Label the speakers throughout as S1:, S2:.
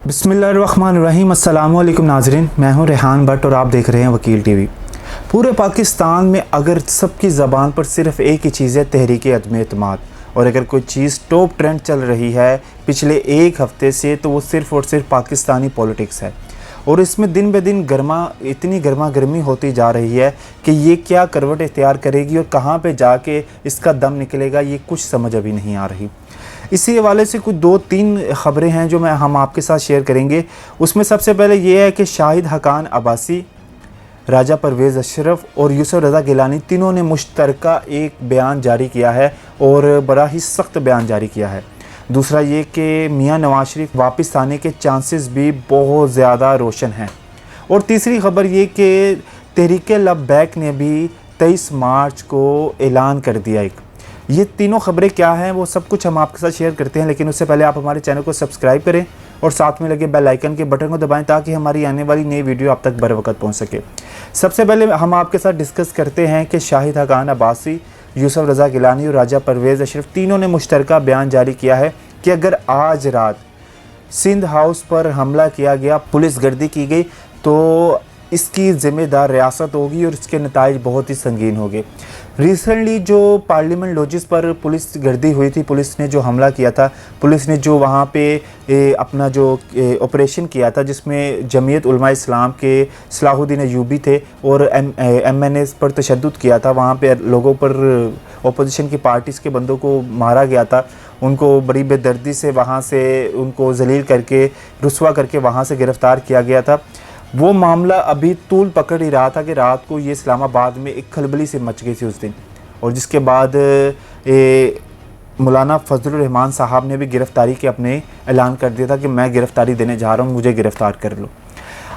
S1: बिस्मिल्लाहिर्रहमानिर्रहीम। अस्सलामुअलैकुम नाज़रीन, मैं हूं रेहान भट्ट और आप देख रहे हैं वकील टीवी। पूरे पाकिस्तान में अगर सबकी ज़बान पर सिर्फ़ एक ही चीज़ है, तहरीक अदम एतमाद, और अगर कोई चीज़ टॉप ट्रेंड चल रही है पिछले एक हफ़्ते से, तो वो सिर्फ़ और सिर्फ पाकिस्तानी पॉलिटिक्स है। और इसमें दिन ब दिन इतनी गर्मा गर्मी होती जा रही है कि ये क्या करवट इख्तियार करेगी और कहाँ पे जाके इसका दम निकलेगा, ये कुछ समझ अभी नहीं आ रही। इसी हवाले से कुछ 2-3 ख़बरें हैं जो हम आपके साथ शेयर करेंगे। उसमें सबसे पहले ये है कि शाहिद हकान अब्बासी, राजा परवेज़ अशरफ और यूसुफ रज़ा गिलानी तीनों ने मुश्तरका एक बयान जारी किया है और बड़ा ही सख्त बयान जारी किया है। दूसरा ये कि मियां नवाज शरीफ वापस आने के चांसेस भी बहुत ज़्यादा रोशन हैं। और तीसरी ख़बर ये कि तहरीक लब्बैक ने भी 23 मार्च को ऐलान कर दिया। ये तीनों ख़बरें क्या हैं वो सब कुछ हम आपके साथ शेयर करते हैं, लेकिन उससे पहले आप हमारे चैनल को सब्सक्राइब करें और साथ में लगे बेल आइकन के बटन को दबाएं ताकि हमारी आने वाली नई वीडियो आप तक बर वक्त पहुँच सके। सबसे पहले हम आपके साथ डिस्कस करते हैं कि शाहिद हकान अब्बासी, यूसुफ रज़ा गिलानी और राजा परवेज़ अशरफ तीनों ने मुश्तरका बयान जारी किया है कि अगर आज रात सिंध हाउस पर हमला किया गया, पुलिस गर्दी की गई, तो इसकी ज़िम्मेदार रियासत होगी और इसके नताइज बहुत ही संगीन होंगे। रिसेंटली जो पार्लियामेंट लॉजिस पर पुलिस गर्दी हुई थी, पुलिस ने जो हमला किया था, पुलिस ने जो वहाँ पे अपना जो ऑपरेशन किया था जिसमें जमीयत उलमा इस्लाम के सलाहुद्दीन अयूबी थे और MNA पर तशद्दुद किया था, वहाँ पे लोगों पर अपोजिशन की पार्टीज़ के बंदों को मारा गया था, उनको बड़ी बेदर्दी से वहाँ से उनको जलील करके रुस्वा करके वहाँ से गिरफ़्तार किया गया था। वो मामला अभी तूल पकड़ ही रहा था कि रात को ये इस्लामाबाद में एक खलबली से मच गई थी उस दिन, और जिसके बाद मौलाना फजलुर रहमान साहब ने भी गिरफ़्तारी के अपने ऐलान कर दिया था कि मैं गिरफ़्तारी देने जा रहा हूँ, मुझे गिरफ़्तार कर लो।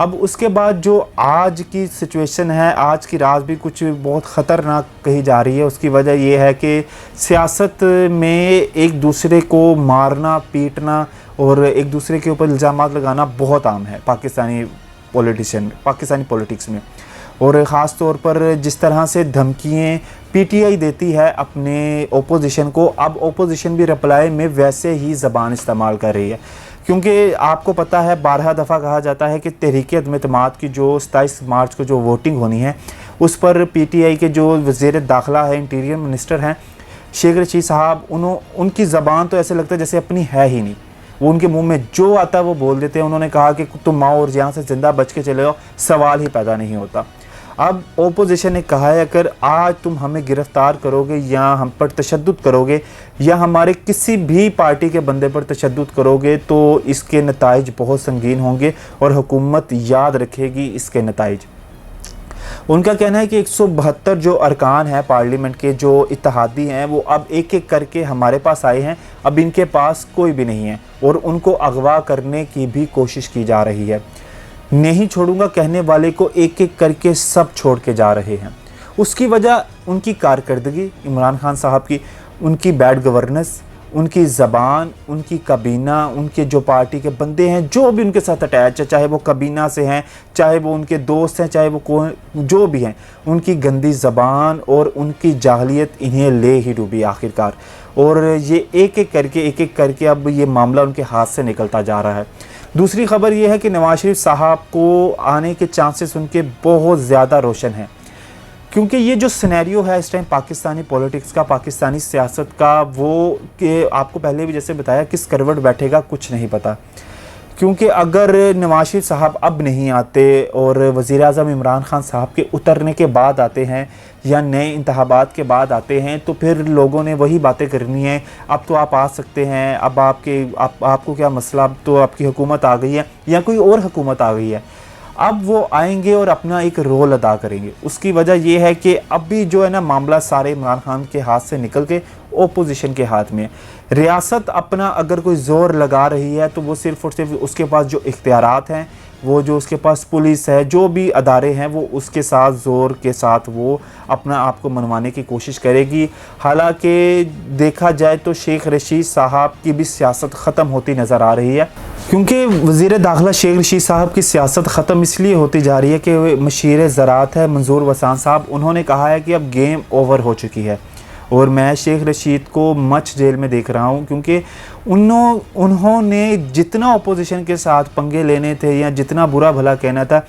S1: अब उसके बाद जो आज की सिचुएशन है, आज की रात भी कुछ बहुत ख़तरनाक कही जा रही है। उसकी वजह यह है कि सियासत में एक दूसरे को मारना, पीटना और एक दूसरे के ऊपर इल्ज़ामात लगाना बहुत आम है पाकिस्तानी पॉलिटिक्स में। और ख़ास तौर पर जिस तरह से धमकियाँ PTI देती है अपने ओपोजिशन को, अब ओपोजिशन भी रिप्लाई में वैसे ही ज़बान इस्तेमाल कर रही है, क्योंकि आपको पता है 12 दफ़ा कहा जाता है कि तहरीक अदम एतमाद की जो 27 मार्च को जो वोटिंग होनी है उस पर PTI के जो वज़ीर दाखिला है, इंटीरियर मिनिस्टर हैं शेख रशीद साहब, उनकी ज़बान तो ऐसे लगता है जैसे अपनी है ही नहीं। वो उनके मुंह में जो आता है वो बोल देते हैं। उन्होंने कहा कि तुम आओ और यहाँ से ज़िंदा बच के चले जाओ, सवाल ही पैदा नहीं होता। अब ओपोजिशन ने कहा है अगर आज तुम हमें गिरफ़्तार करोगे या हम पर तशद्दुद करोगे या हमारे किसी भी पार्टी के बंदे पर तशद्दुद करोगे तो इसके नताइज बहुत संगीन होंगे और हुकूमत याद रखेगी इसके नताइज। उनका कहना है कि 172 जो अरकान हैं पार्लियामेंट के, जो इत्तेहादी हैं, वो अब एक एक करके हमारे पास आए हैं। अब इनके पास कोई भी नहीं है और उनको अगवा करने की भी कोशिश की जा रही है। नहीं छोड़ूंगा कहने वाले को एक एक करके सब छोड़ के जा रहे हैं। उसकी वजह उनकी कारकर्दगी, इमरान खान साहब की, उनकी बैड गवर्नेंस, उनकी ज़बान, उनकी काबीना, उनके जो पार्टी के बंदे हैं जो भी उनके साथ अटैच है, चाहे वो काबीना से हैं, चाहे वो उनके दोस्त हैं, चाहे वो जो भी हैं, उनकी गंदी ज़बान और उनकी जाहलियत इन्हें ले ही डूबी आखिरकार। और ये एक एक करके अब ये मामला उनके हाथ से निकलता जा रहा है। दूसरी ख़बर ये है कि नवाज शरीफ साहब को आने के चांसेस उनके बहुत ज़्यादा रोशन हैं, क्योंकि ये जो सिनेरियो है इस टाइम पाकिस्तानी पॉलिटिक्स का, पाकिस्तानी सियासत का, वो कि आपको पहले भी जैसे बताया किस करवट बैठेगा कुछ नहीं पता। क्योंकि अगर नवाज शरीफ साहब अब नहीं आते और वज़ीर आज़म इमरान खान साहब के उतरने के बाद आते हैं या नए इंतखाबात के बाद आते हैं, तो फिर लोगों ने वही बातें करनी है, अब तो आप आ सकते हैं, अब आपको क्या मसला, अब तो आपकी हुकूमत आ गई है या कोई और हुकूमत आ गई है। अब वो आएंगे और अपना एक रोल अदा करेंगे। उसकी वजह यह है कि अभी जो है ना मामला सारे इमरान खान के हाथ से निकल के ओपोजिशन के हाथ में। रियासत अपना अगर कोई ज़ोर लगा रही है तो वो सिर्फ़ और सिर्फ उसके पास जो इख्तियारात हैं, वो जो उसके पास पुलिस है, जो भी अदारे हैं, वो उसके साथ ज़ोर के साथ वो अपना आप को मनवाने की कोशिश करेगी। हालांकि देखा जाए तो शेख रशीद साहब की भी सियासत ख़त्म होती नज़र आ रही है, क्योंकि वज़ीर दाखिला शेख रशीद साहब की सियासत ख़त्म इसलिए होती जा रही है कि मशीर ज़राअत है मंजूर वसान साहब, उन्होंने कहा है कि अब गेम ओवर हो चुकी है और मैं शेख रशीद को मच जेल में देख रहा हूँ, क्योंकि उन्होंने जितना अपोजिशन के साथ पंगे लेने थे या जितना बुरा भला कहना था,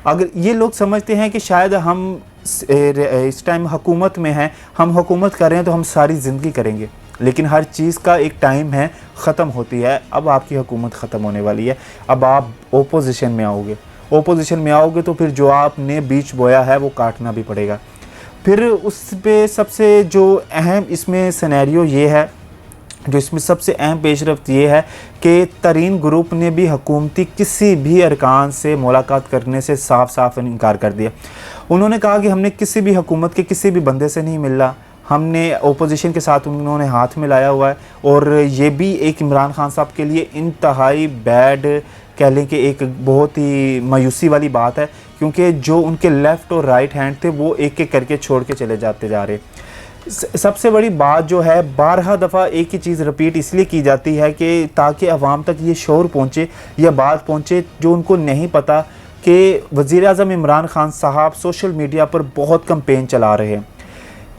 S1: अगर ये लोग समझते हैं कि शायद हम इस टाइम हुकूमत में हैं, हम हुकूमत कर रहे हैं तो हम सारी ज़िंदगी करेंगे, लेकिन हर चीज़ का एक टाइम है, ख़त्म होती है। अब आपकी हुकूमत ख़त्म होने वाली है, अब आप ओपोजिशन में आओगे, ओपोजिशन में आओगे तो फिर जो आपने बीज बोया है वो काटना भी पड़ेगा। फिर उस पे सबसे जो अहम इसमें सिनेरियो ये है, जो इसमें सबसे अहम पेशरफ्त ये है कि तरीन ग्रुप ने भी हुकूमती किसी भी अरकान से मुलाकात करने से साफ साफ इनकार कर दिया। उन्होंने कहा कि हमने किसी भी हुकूमत के किसी भी बंदे से नहीं मिलना, हमने ओपोजिशन के साथ उन्होंने हाथ मिलाया हुआ है। और ये भी एक इमरान खान साहब के लिए इंतहाई बैड कह लें कि एक बहुत ही मायूसी वाली बात है, क्योंकि जो उनके लेफ़्ट और राइट हैंड थे वो एक एक करके छोड़ के चले जाते जा रहे। सबसे बड़ी बात जो है, 12 दफ़ा एक ही चीज़ रिपीट इसलिए की जाती है कि ताकि अवाम तक ये शोर पहुँचे या बात पहुँचे जो उनको नहीं पता कि वज़ीर-ए-आज़म इमरान खान साहब सोशल मीडिया पर बहुत कैंपेन चला रहे हैं।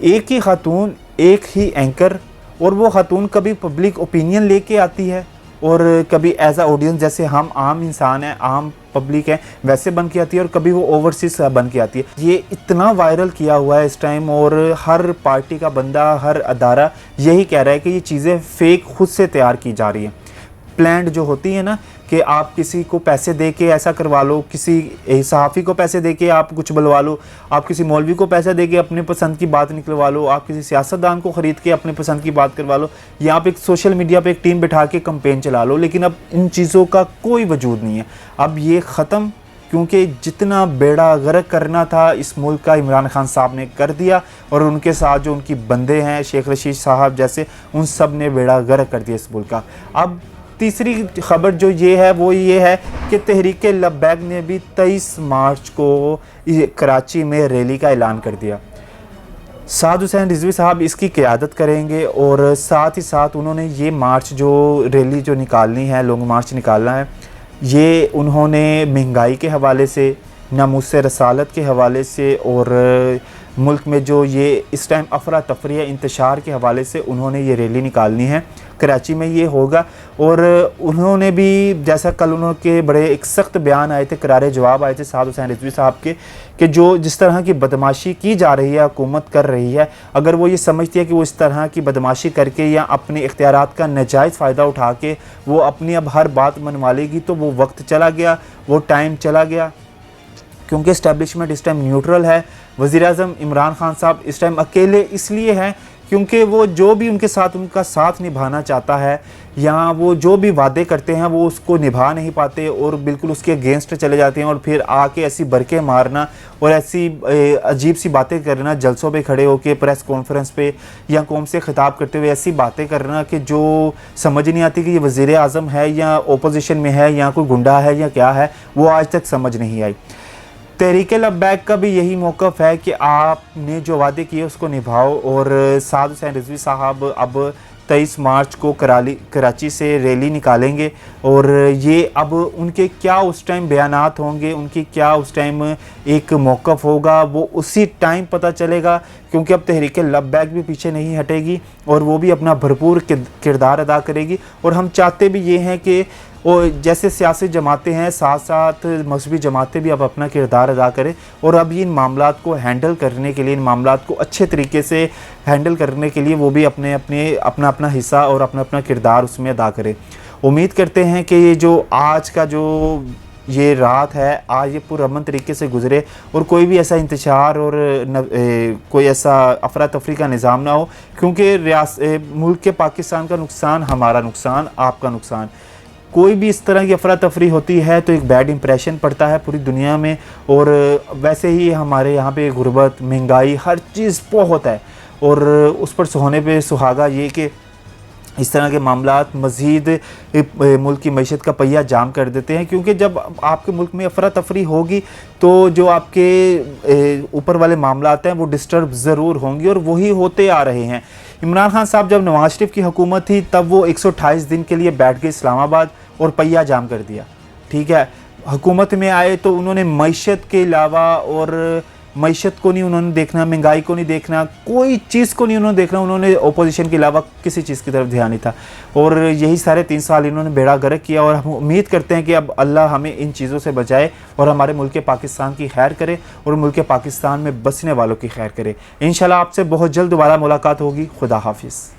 S1: एक ही खातून, एक ही एंकर, और वो खातून कभी पब्लिक ओपिनियन लेके आती है और कभी एज आ ऑडियंस, जैसे हम आम इंसान हैं, आम पब्लिक है, वैसे बन के आती है, और कभी वो ओवरसीज बन के आती है। ये इतना वायरल किया हुआ है इस टाइम, और हर पार्टी का बंदा, हर अदारा यही कह रहा है कि ये चीज़ें फ़ेक खुद से तैयार की जा रही हैं। प्लान्ड जो होती है ना, कि आप किसी को पैसे दे के ऐसा करवा लो, किसी सहाफ़ी को पैसे दे के आप कुछ बुलवा लो, आप किसी मौलवी को पैसा दे के अपने पसंद की बात निकलवा लो, आप किसी सियासतदान को ख़रीद के अपने पसंद की बात करवा लो, या आप एक सोशल मीडिया पे एक टीम बिठा के कैंपेन चला लो। लेकिन अब इन चीज़ों का कोई वजूद नहीं है, अब ये ख़त्म, क्योंकि जितना बेड़ा गर्क करना था इस मुल्क का इमरान खान साहब ने कर दिया, और उनके साथ जो उनकी बंदे हैं शेख रशीद साहब जैसे, उन सब ने बेड़ा गर्क कर दिया इस मुल्क का। अब तीसरी खबर जो ये है वो ये है कि तहरीक लब्बैक ने भी 23 मार्च को कराची में रैली का ऐलान कर दिया। साद हुसैन रिजवी साहब इसकी क़यादत करेंगे, और साथ ही साथ उन्होंने ये मार्च जो रैली जो निकालनी है, लॉन्ग मार्च निकालना है, ये उन्होंने महंगाई के हवाले से, नामूस रसालत के हवाले से, और मुल्क में जो ये इस टाइम अफरा तफरी है इंतशार के हवाले से उन्होंने ये रैली निकालनी है। कराची में ये होगा। और उन्होंने भी, जैसा कल उनके बड़े एक सख्त बयान आए थे, करारे जवाब आए थे साद हुसैन रिजवी साहब के, कि जो जिस तरह की बदमाशी की जा रही है, हुकूमत कर रही है, अगर वो ये समझती है कि वो इस तरह की बदमाशी करके या अपने इख्तियारात का नाजायज़ फ़ायदा उठा के वो अपनी अब हर बात मनवा लेगी, तो वो वक्त चला गया, वो टाइम चला गया। क्योंकि इस्टेब्लिशमेंट इस टाइम न्यूट्रल है। वज़ीर-ए-आज़म इमरान खान साहब इस टाइम अकेले इसलिए हैं क्योंकि वो जो भी उनके साथ उनका साथ निभाना चाहता है, या वो जो भी वादे करते हैं वो उसको निभा नहीं पाते और बिल्कुल उसके अगेंस्ट चले जाते हैं, और फिर आके ऐसी बरके मारना और ऐसी अजीब सी बातें करना, जलसों पे खड़े होकर, प्रेस कॉन्फ्रेंस पे या कौम से खिताब करते हुए ऐसी बातें करना कि जो समझ नहीं आती कि ये वज़ीर-ए-आज़म है या ओपोजिशन में है या कोई गुंडा है या क्या है, वो आज तक समझ नहीं आई। तहरीक लब्बैक का भी यही मौक़िफ़ है कि आपने जो वादे किए उसको निभाओ। और साद हुसैन रिजवी साहब अब 23 मार्च को कराची से रैली निकालेंगे, और ये अब उनके क्या उस टाइम बयानात होंगे, उनकी क्या उस टाइम एक मौक़िफ़ होगा, वो उसी टाइम पता चलेगा। क्योंकि अब तहरीक लब्बैक भी पीछे नहीं हटेगी और वो भी अपना भरपूर किरदार अदा करेगी। और हम चाहते भी ये हैं कि और जैसे सियासी जमातें हैं, साथ साथ मजहबी जमातें भी अब अपना किरदार अदा करें, और अब इन मामलात को हैंडल करने के लिए, इन मामलात को अच्छे तरीके से हैंडल करने के लिए वो भी अपना अपना हिस्सा और अपना अपना किरदार उसमें अदा करें। उम्मीद करते हैं कि ये जो आज का जो ये रात है, आज ये पुरअमन तरीके से गुजरे और कोई भी ऐसा इंतशार और कोई ऐसा अफरा तफरी का निज़ाम ना हो, क्योंकि मुल्क के पाकिस्तान का नुकसान हमारा नुकसान, आपका नुकसान। कोई भी इस तरह की अफरा तफरी होती है तो एक बैड इंप्रेशन पड़ता है पूरी दुनिया में। और वैसे ही हमारे यहाँ पे गुर्बत, महंगाई, हर चीज़ बहुत है, और उस पर सोने पे सुहागा ये कि इस तरह के मामलात मज़ीद मुल्क की मईशत का पहिया जाम कर देते हैं। क्योंकि जब आपके मुल्क में अफरा तफरी होगी तो जो आपके ऊपर वाले मामलात हैं वो डिस्टर्ब ज़रूर होंगे, और वही होते आ रहे हैं। इमरान खान साहब जब नवाज शरीफ की हुकूमत थी तब वो 128 दिन के लिए बैठ गए इस्लामाबाद और पहिया जाम कर दिया, ठीक है। हुकूमत में आए तो उन्होंने मईशत के अलावा और मईशत को नहीं उन्होंने देखना, महंगाई को नहीं देखना, कोई चीज़ को नहीं उन्होंने देखना। उन्होंने ओपोजिशन के अलावा किसी चीज़ की तरफ ध्यान नहीं था। और यही सारे 3 साल इन्होंने बेड़ा गर्क किया। और हम उम्मीद करते हैं कि अब अल्लाह हमें इन चीज़ों से बचाए और हमारे मुल्क पाकिस्तान की खैर करे और मुल्क पाकिस्तान में बसने वालों की खैर करे। इंशाल्लाह आपसे बहुत जल्द दोबारा मुलाकात होगी। खुदा हाफिज़।